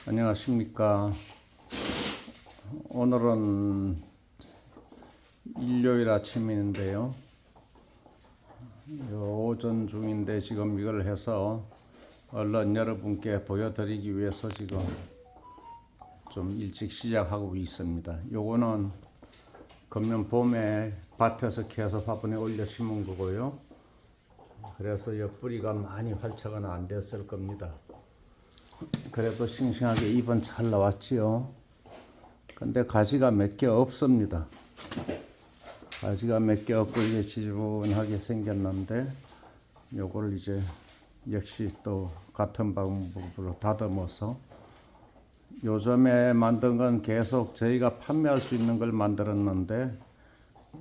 안녕하십니까. 오늘은 일요일 아침인데요. 오전 중인데 지금 이걸 해서 얼른 여러분께 보여드리기 위해서 지금 좀 일찍 시작하고 있습니다. 요거는 금년 봄에 밭에서 캐서 화분에 올려 심은 거고요. 그래서 옆뿌리가 많이 활착은 안 됐을 겁니다. 그래도 싱싱하게 잎은 잘 나왔지요. 근데 가지가 몇 개 없습니다. 가지가 몇 개 없고 이게 지저분하게 생겼는데 요걸 이제 역시 또 같은 방법으로 다듬어서 요즘에 만든 건 계속 저희가 판매할 수 있는 걸 만들었는데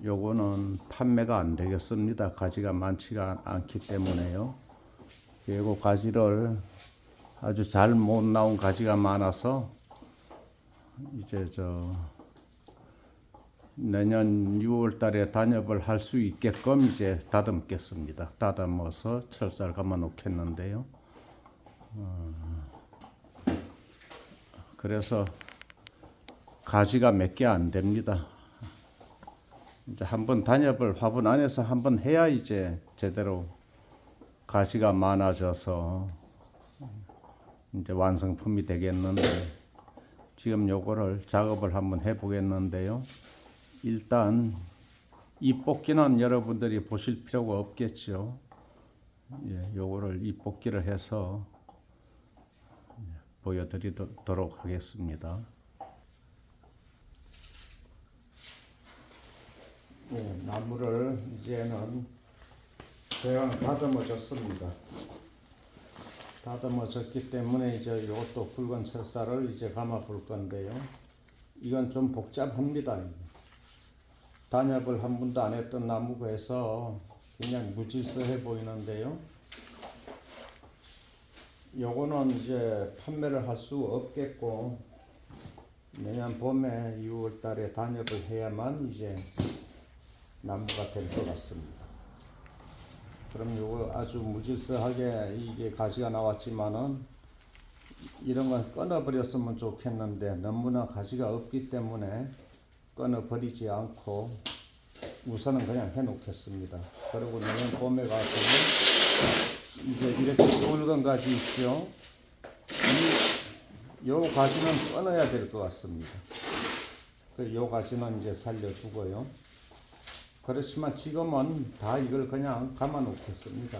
요거는 판매가 안 되겠습니다. 가지가 많지가 않기 때문에요. 그리고 가지를 아주 잘 못 나온 가지가 많아서 이제 내년 6월 달에 단엽을 할 수 있게끔 이제 다듬겠습니다. 다듬어서 철사를 감아 놓겠는데요. 그래서 가지가 몇 개 안 됩니다. 이제 한번 단엽을 화분 안에서 한번 해야 이제 제대로 가지가 많아져서 이제 완성품이 되겠는데 지금 요거를 작업을 한번 해 보겠는데요. 일단 이 뽑기는 여러분들이 보실 필요가 없겠죠. 예, 요거를 이 뽑기를 해서 보여드리도록 하겠습니다. 예, 나무를 이제는 제가 다듬어 줬습니다. 다듬어 줬기 때문에 이제 이것도 굵은 철사를 이제 감아 볼 건데요. 이건 좀 복잡합니다. 단엽을 한 번도 안 했던 나무고 해서 그냥 무질서해 보이는데요. 요거는 이제 판매를 할 수 없겠고 내년 봄에 6월 달에 단엽을 해야만 이제 나무가 될 것 같습니다. 그럼 요거 아주 무질서하게 이게 가지가 나왔지만은 이런 건 끊어버렸으면 좋겠는데 너무나 가지가 없기 때문에 끊어버리지 않고 우선은 그냥 해놓겠습니다. 그리고 내년 봄에 가서는 이제 이렇게 굵은 가지 있죠. 요 가지는 끊어야 될 것 같습니다. 요 가지는 이제 살려두고요. 그렇지만 지금은 다 이걸 그냥 감아 놓겠습니다.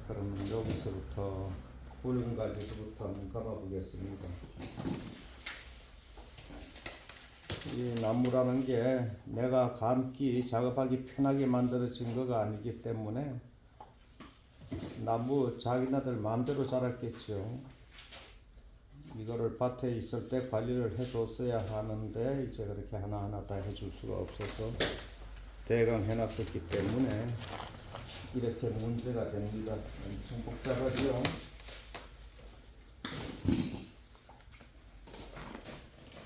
그럼 여기서부터 굵은 가지부터 한번 감아 보겠습니다. 이 나무라는 게 내가 감기 작업하기 편하게 만들어진 거가 아니기 때문에 나무 자기네들 마음대로 자랐겠죠. 이거를 밭에 있을 때 관리를 해줬어야 하는데 이제 그렇게 하나하나 다 해줄 수가 없어서 대강 해놨었기 때문에 이렇게 문제가 됩니다. 엄청 복잡하죠.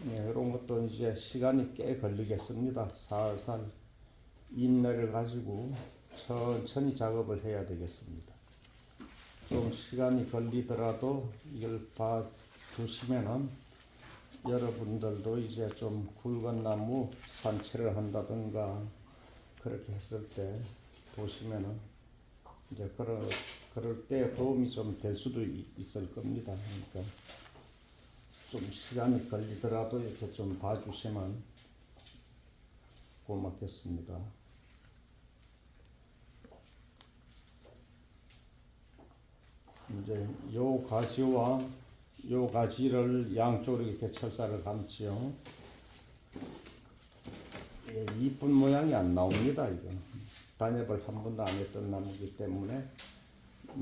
네, 이런 것도 이제 시간이 꽤 걸리겠습니다. 살살 인내를 가지고 천천히 작업을 해야 되겠습니다. 좀 시간이 걸리더라도 이걸 봐주시면은 여러분들도 이제 좀 굵은 나무 산채를 한다든가 그렇게 했을 때 보시면은 이제 그럴 때 도움이 좀 될 수도 있을 겁니다. 그러니까 좀 시간이 걸리더라도 이렇게 좀 봐주시면 고맙겠습니다. 이제 요 가지와 요 가지를 양쪽으로 이렇게 철사를 감지요. 예, 이쁜 모양이 안 나옵니다. 이거 단엽을 한 번도 안 했던 나무기 때문에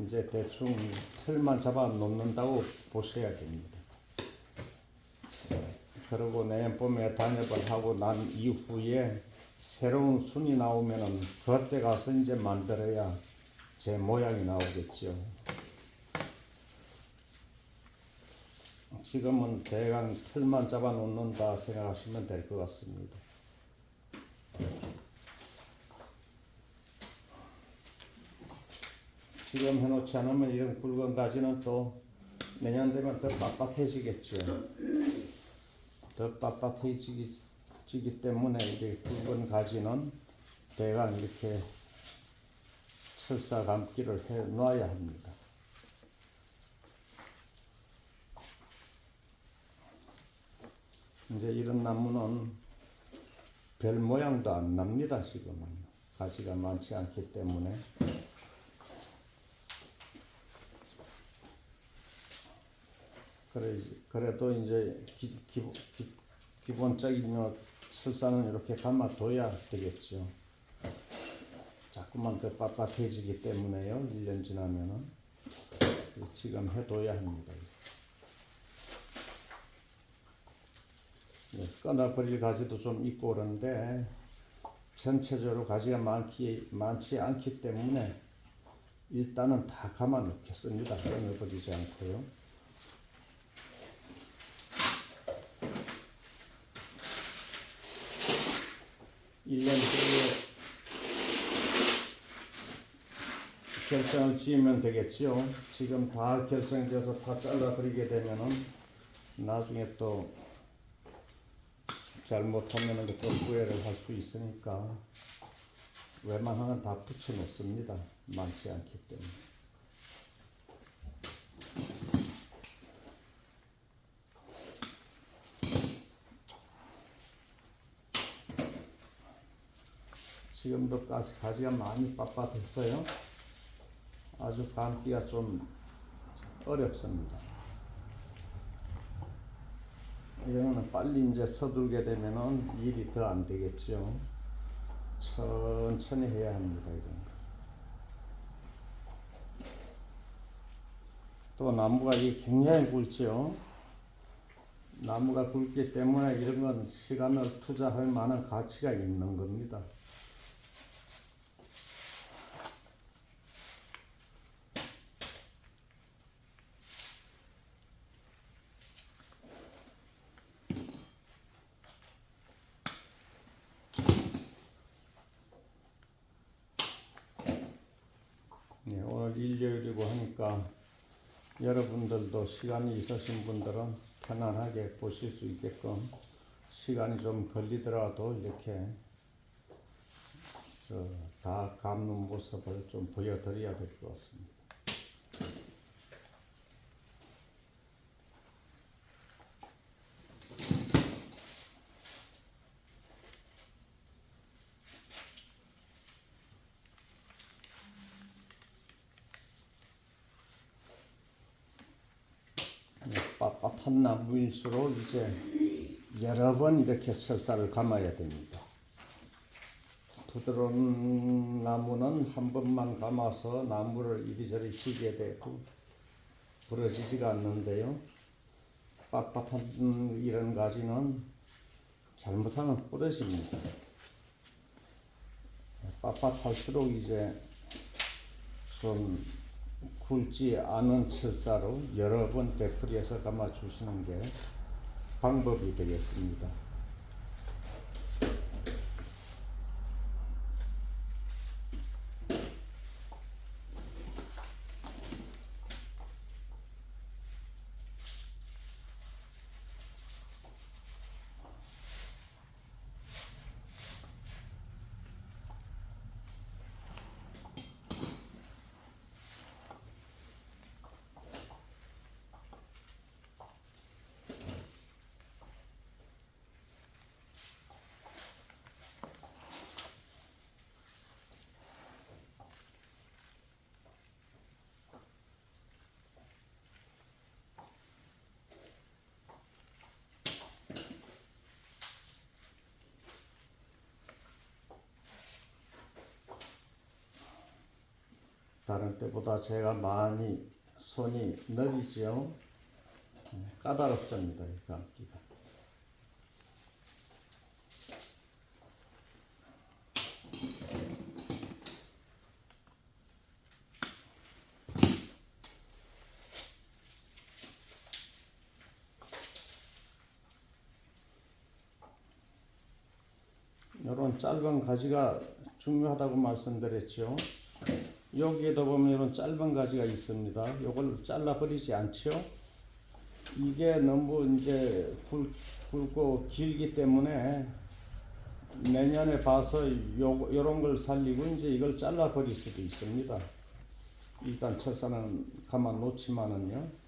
이제 대충 틀만 잡아 놓는다고 보셔야 됩니다. 그리고 내년 봄에 단엽을 하고 난 이후에 새로운 순이 나오면은 그때 가서 이제 만들어야 제 모양이 나오겠죠. 지금은 대강 틀만 잡아 놓는다 생각하시면 될 것 같습니다. 지금 해놓지 않으면 이런 굵은 가지는 또 내년 되면 더 빳빳해지겠죠. 더 빳빳해지기 때문에 이렇게 굵은 가지는 대강 이렇게 철사 감기를 해 놔야 합니다. 이제 이런 나무는 별 모양도 안 납니다. 지금은 가지가 많지 않기 때문에. 그래도 이제 기본적인 철사는 이렇게 감아둬야 되겠죠. 자꾸만 더 빳빳해지기 때문에요. 1년 지나면은 지금 해둬야 합니다. 끊어버릴 가지도 좀 있고 그런데 전체적으로 가지가 많지 않기 때문에 일단은 다 감아 놓겠습니다. 끊어버리지 않고요. (1년) 후에 결정을 지으면 되겠죠. 지금 다 결정돼서 다 잘라버리게 되면은 나중에 또 잘못하면 또 후회를 할 수 있으니까 웬만하면 다 붙여 놓습니다. 많지 않기 때문에. 지금도 가지가 많이 빳빳했어요. 아주 감기가 좀 어렵습니다. 이거는 빨리 이제 서둘게 되면은 일이 더 안 되겠죠. 천천히 해야 합니다. 이런 거. 또 나무가 이게 굉장히 굵죠. 나무가 굵기 때문에 이런 건 시간을 투자할 만한 가치가 있는 겁니다. 네, 오늘 일요일이고 하니까 여러분들도 시간이 있으신 분들은 편안하게 보실 수 있게끔 시간이 좀 걸리더라도 이렇게 다 감는 모습을 좀 보여드려야 될 것 같습니다. 빳빳한 나무일수록 이제 여러 번 이렇게 철사를 감아야 됩니다. 부드러운 나무는 한 번만 감아서 나무를 이리저리 휘게 되고 부러지지가 않는데요. 빳빳한 이런 가지는 잘못하면 부러집니다. 빳빳할수록 이제 좀 굵지 않은 철사로 여러 번 되풀이해서 감아주시는 게 방법이 되겠습니다. 다른 때보다 제가 많이 손이 느리죠. 까다롭습니다. 이 감기가. 이런 짧은 가지가 중요하다고 말씀드렸죠. 여기에도 보면 이런 짧은 가지가 있습니다. 이걸 잘라 버리지 않죠. 이게 너무 이제 굵고 길기 때문에 내년에 봐서 요런 걸 살리고 이제 이걸 잘라 버릴 수도 있습니다. 일단 철사는 가만 놓지만은요.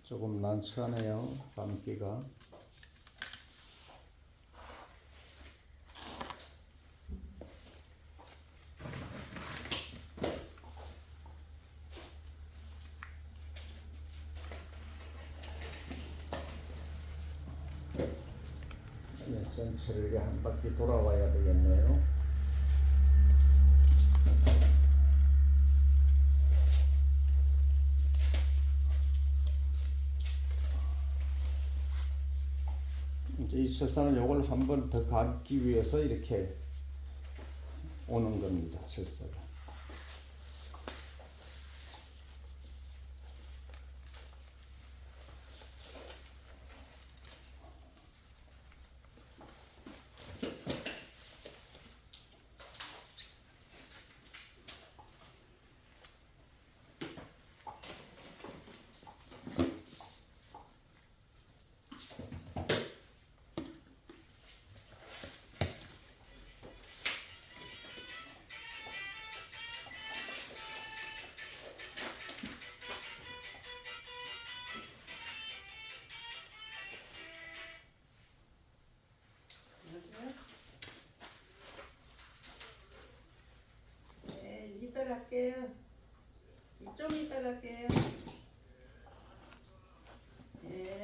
조금 난처하네요, 감기가. 네, 전체를 한 바퀴 돌아와야 되겠네요. 이제 이 철사는 요걸 한 번 더 감기 위해서 이렇게 오는 겁니다, 철사가. 네, 이따 갈게요. 좀 이따 갈게요. 네.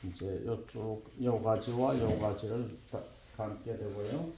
이제 요쪽 요 가지와 요 가지를 감게 되고요.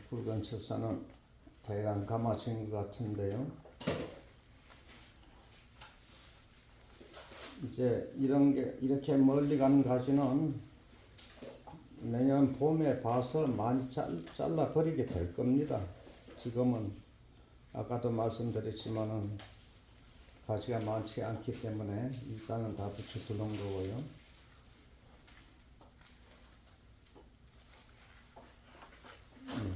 붉은 철사는 대강 감아진 것 같은데요. 이제 이런 게 이렇게 멀리 가는 가지는 내년 봄에 봐서 많이 잘라 버리게 될 겁니다. 지금은 아까도 말씀드렸지만은 가지가 많지 않기 때문에 일단은 다 붙여 두는 거고요.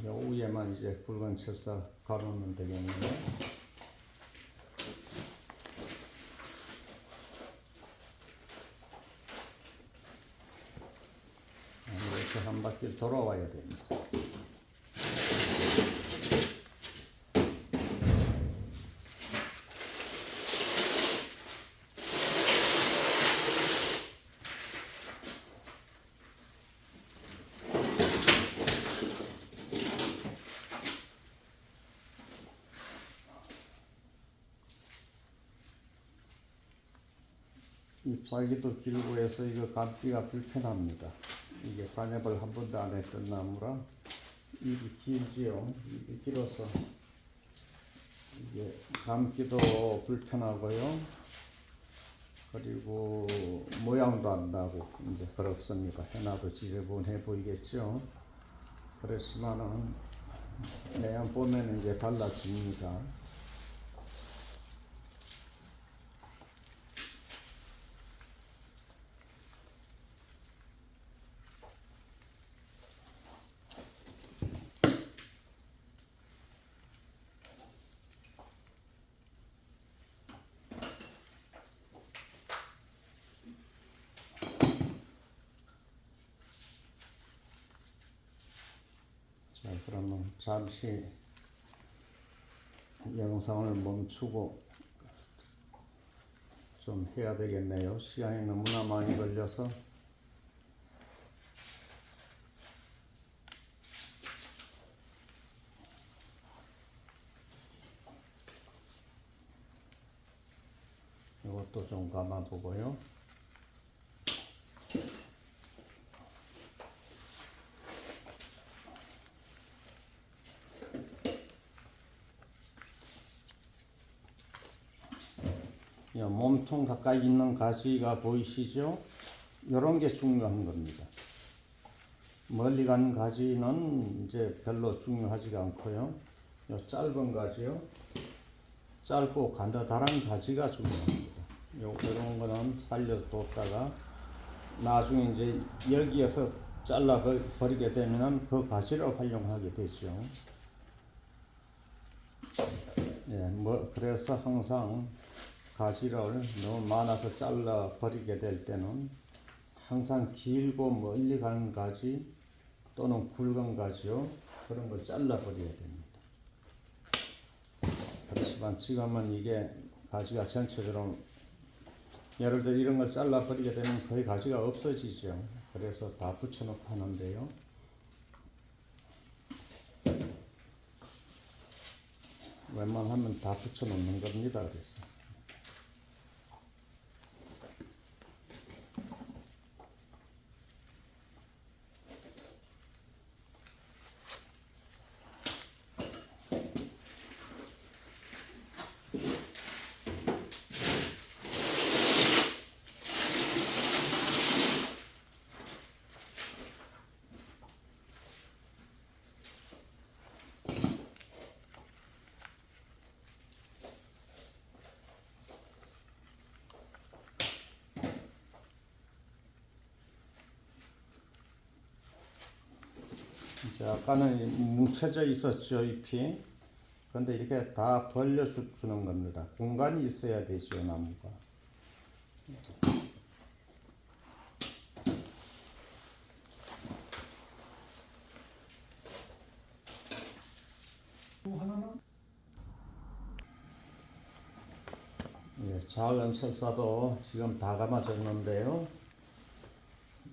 요 위에만 이제 굵은 철사 가놓으면 되겠네요. 이렇게 한 바퀴 돌아와야 됩니다. 잎사귀도 길고 해서 이거 감기가 불편합니다. 이게 간엽을 한 번도 안 했던 나무라 잎이 길지요. 잎이 길어서 이게 감기도 불편하고요. 그리고 모양도 안 나고 이제 그렇습니다. 해놔도 지저분해 보이겠죠. 그렇지만은 내년 봄에는 이제 달라집니다. 자, 그러면 잠시 영상을 멈추고 좀 해야 되겠네요. 시간이 너무나 많이 걸려서. 이것도 좀 감아보고요. 몸통 가까이 있는 가지가 보이시죠? 이런 게 중요한 겁니다. 멀리 가는 가지는 이제 별로 중요하지가 않고요. 요 짧은 가지요. 짧고 가느다란 가지가 중요합니다. 이런 거는 살려뒀다가 나중에 이제 여기에서 잘라 버리게 되면 그 가지를 활용하게 되죠. 예, 그래서 항상 가지를 너무 많아서 잘라 버리게 될 때는 항상 길고 멀리 가는 가지 또는 굵은 가지요. 그런 걸 잘라 버려야 됩니다. 그렇지만 지금은 이게 가지가 전체적으로 예를 들어 이런 걸 잘라 버리게 되면 거의 가지가 없어지죠. 그래서 다 붙여놓고 하는데요. 웬만하면 다 붙여놓는 겁니다. 그래서. 이제 아까는 뭉쳐져 있었죠, 잎이. 근데 이렇게 다 벌려주는 겁니다. 공간이 있어야 되죠, 나무가. 예, 작은 설사도 지금 다 감아졌는데요.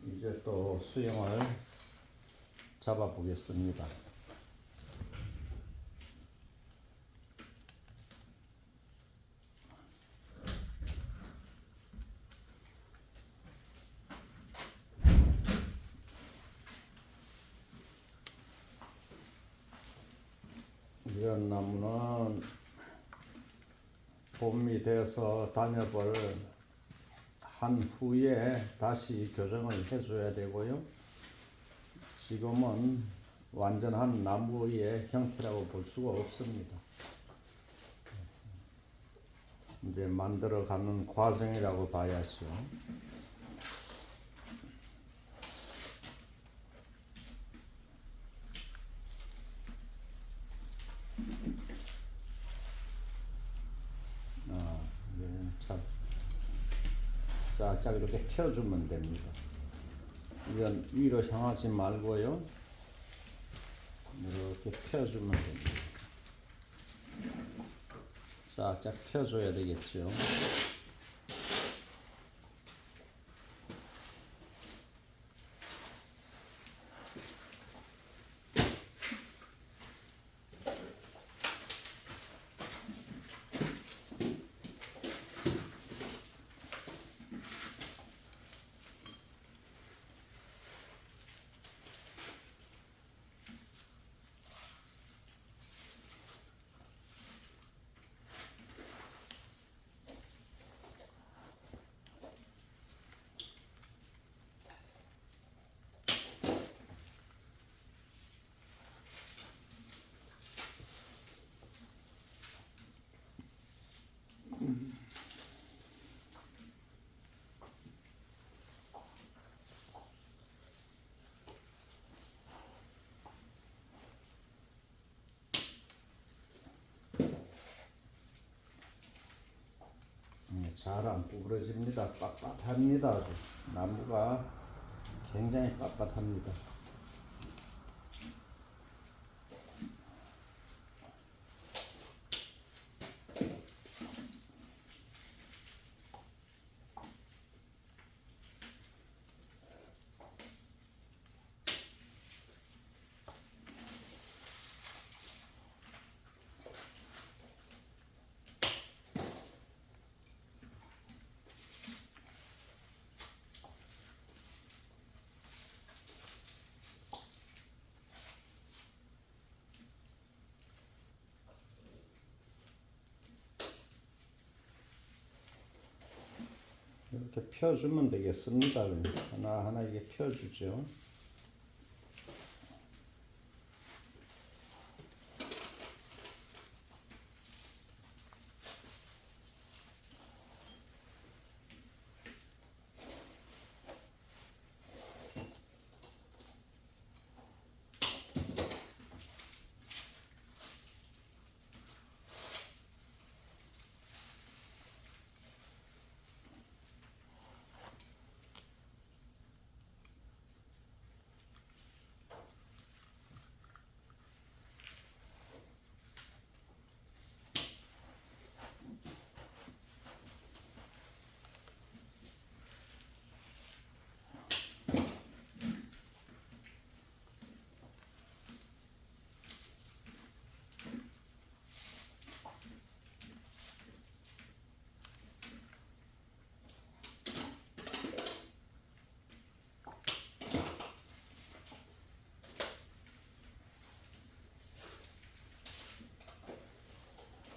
이제 또 수영을 잡아 보겠습니다. 이런 나무는 봄이 되어서 단엽을 한 후에 다시 교정을 해줘야 되고요. 지금은 완전한 나무의 형태라고 볼 수가 없습니다. 이제 만들어가는 과정이라고 봐야죠. 이거는 참 쫙쫙 이렇게 펴주면 됩니다. 이건 위로 향하지 말고요. 이렇게 펴주면 됩니다. 쫙쫙 펴줘야 되겠죠. 잘 안 구부러집니다. 빳빳합니다. 아주. 나무가 굉장히 빳빳합니다. 이렇게 펴주면 되겠습니다. 하나하나 이게 펴주죠.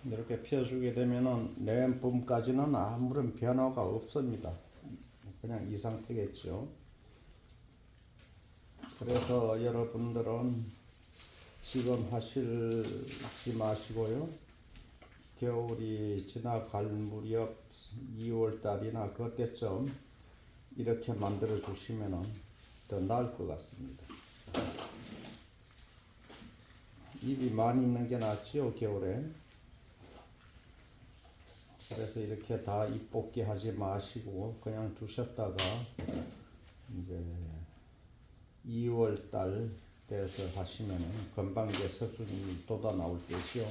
이렇게 펴주게 되면은 내음품까지는 아무런 변화가 없습니다. 그냥 이 상태겠죠. 그래서 여러분들은 지금 하시지 마시고요. 겨울이 지나갈 무렵 2월달이나 그때쯤 이렇게 만들어 주시면 더 나을 것 같습니다. 잎이 많이 있는 게 낫지요, 겨울에. 그래서 이렇게 다 잎 뽑기 하지 마시고 그냥 두셨다가 이제 2월 달 돼서 하시면은 금방 이제 석순이 돋아 나올 때죠.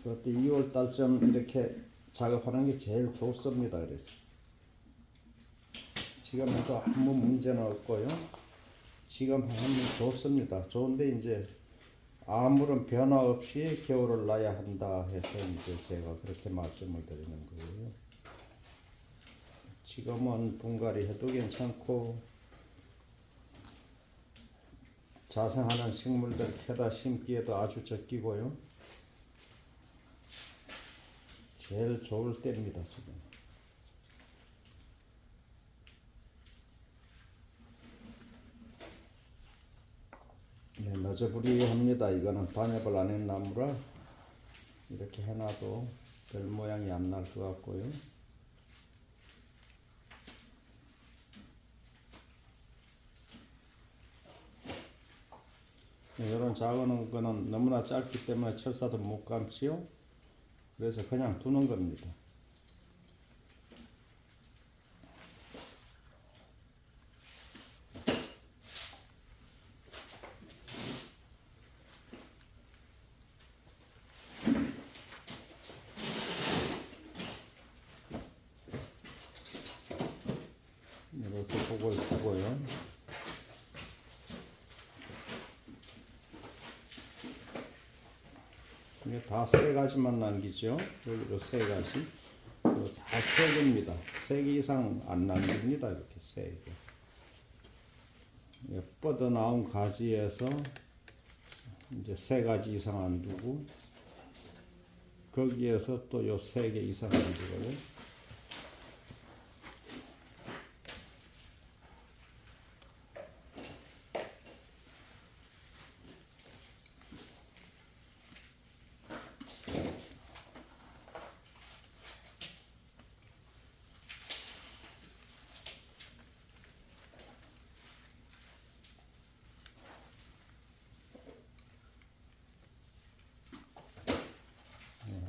그때 2월 달쯤 이렇게 작업하는 게 제일 좋습니다. 그래서 지금 해도 아무 문제는 없고요. 지금 하면 좋습니다. 좋은데 이제 아무런 변화 없이 겨울을 나야 한다 해서 이제 제가 그렇게 말씀을 드리는 거예요. 지금은 분갈이 해도 괜찮고 자생하는 식물들 캐다 심기에도 아주 적기고요. 제일 좋을 때입니다, 지금. 네, 너저부리합니다. 이거는 단엽을 안 한 나무라 이렇게 해놔도 별 모양이 안 날 것 같고요. 이런 작은 거는 너무나 짧기 때문에 철사도 못 감지요. 그래서 그냥 두는 겁니다. 이렇게 보고 있고요. 이게 다 세 가지만 남기죠. 여기로 세 가지. 다 세 개입니다. 세 개 이상 안 남깁니다. 이렇게 세 개. 뻗어 나온 가지에서 이제 세 가지 이상 안 두고, 거기에서 또 요 세 개 이상 안 두고요.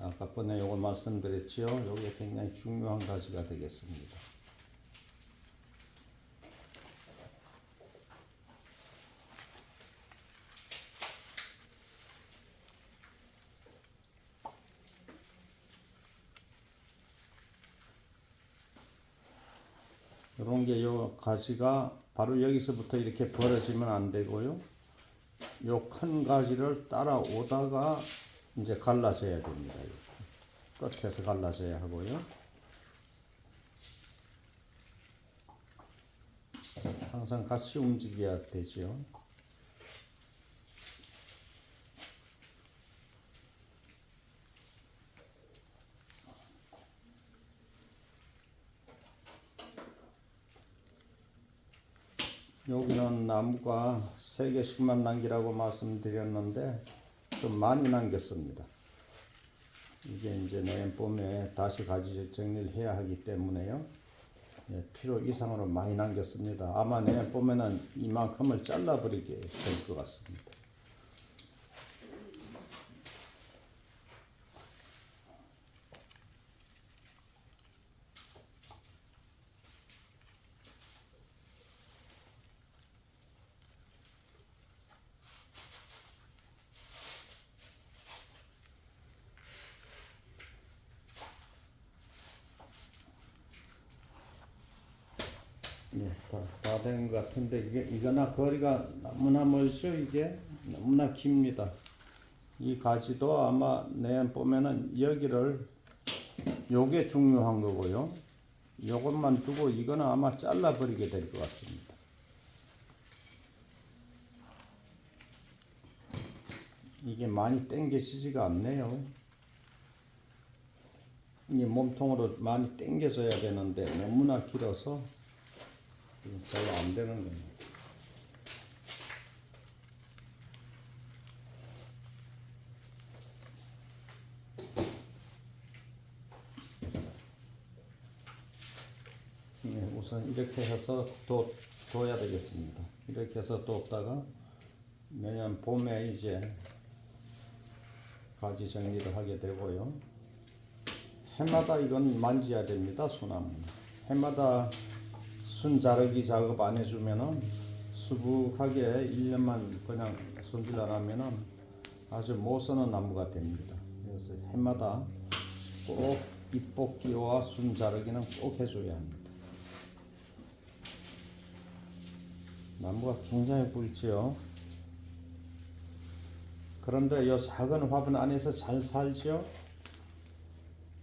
아까 번에 요거 말씀드렸죠. 요게 굉장히 중요한 가지가 되겠습니다. 이런 게 요 가지가 바로 여기서부터 이렇게 벌어지면 안 되고요. 요 큰 가지를 따라오다가 이제 갈라져야 됩니다. 이렇게 끝에서 갈라져야 하고요. 항상 같이 움직여야 되죠. 여기는 나무가 3개씩만 남기라고 말씀드렸는데 좀 많이 남겼습니다. 이게 이제 내년 봄에 다시 가지 정리를 해야 하기 때문에요. 필요 이상으로 많이 남겼습니다. 아마 내년 봄에는 이만큼을 잘라버리게 될 것 같습니다. 다 된 것 같은데 이거나 거리가 너무나 멀죠. 이게 너무나 깁니다. 이 가지도 아마 내년 봄에는 여기를 요게 중요한 거고요. 요것만 두고 이거는 아마 잘라버리게 될 것 같습니다. 이게 많이 당겨지지가 않네요. 이 몸통으로 많이 당겨져야 되는데 너무나 길어서 별로 안 되는 겁니다. 우선 이렇게 해서 둬야 되겠습니다. 이렇게 해서 뒀다가 내년 봄에 이제 가지 정리를 하게 되고요. 해마다 이건 만져야 됩니다. 소나무는 해마다 순 자르기 작업 안 해주면은 수북하게 1년만 그냥 손질 안 하면은 아주 못 쓰는 나무가 됩니다. 그래서 해마다 꼭 잎 뽑기와 순 자르기는 꼭 해줘야 합니다. 나무가 굉장히 굵지요. 그런데 이 작은 화분 안에서 잘 살죠.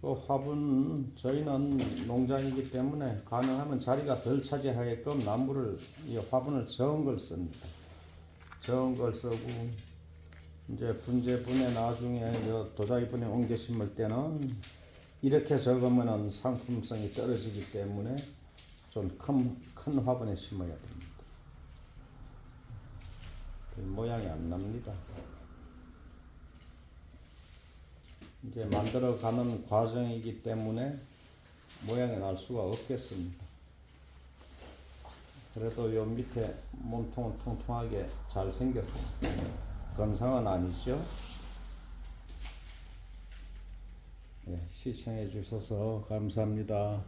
그 화분 저희는 농장이기 때문에 가능하면 자리가 덜 차지하게끔 나무를 이 화분을 적은 걸 씁니다. 적은 걸 쓰고 이제 분재분에 나중에 도자기분에 옮겨 심을 때는 이렇게 적으면은 상품성이 떨어지기 때문에 좀 큰 화분에 심어야 됩니다. 모양이 안 납니다. 이제 만들어가는 과정이기 때문에 모양이 날 수가 없겠습니다. 그래도 요 밑에 몸통은 통통하게 잘 생겼습니다. 건상은 아니죠. 예, 시청해 주셔서 감사합니다.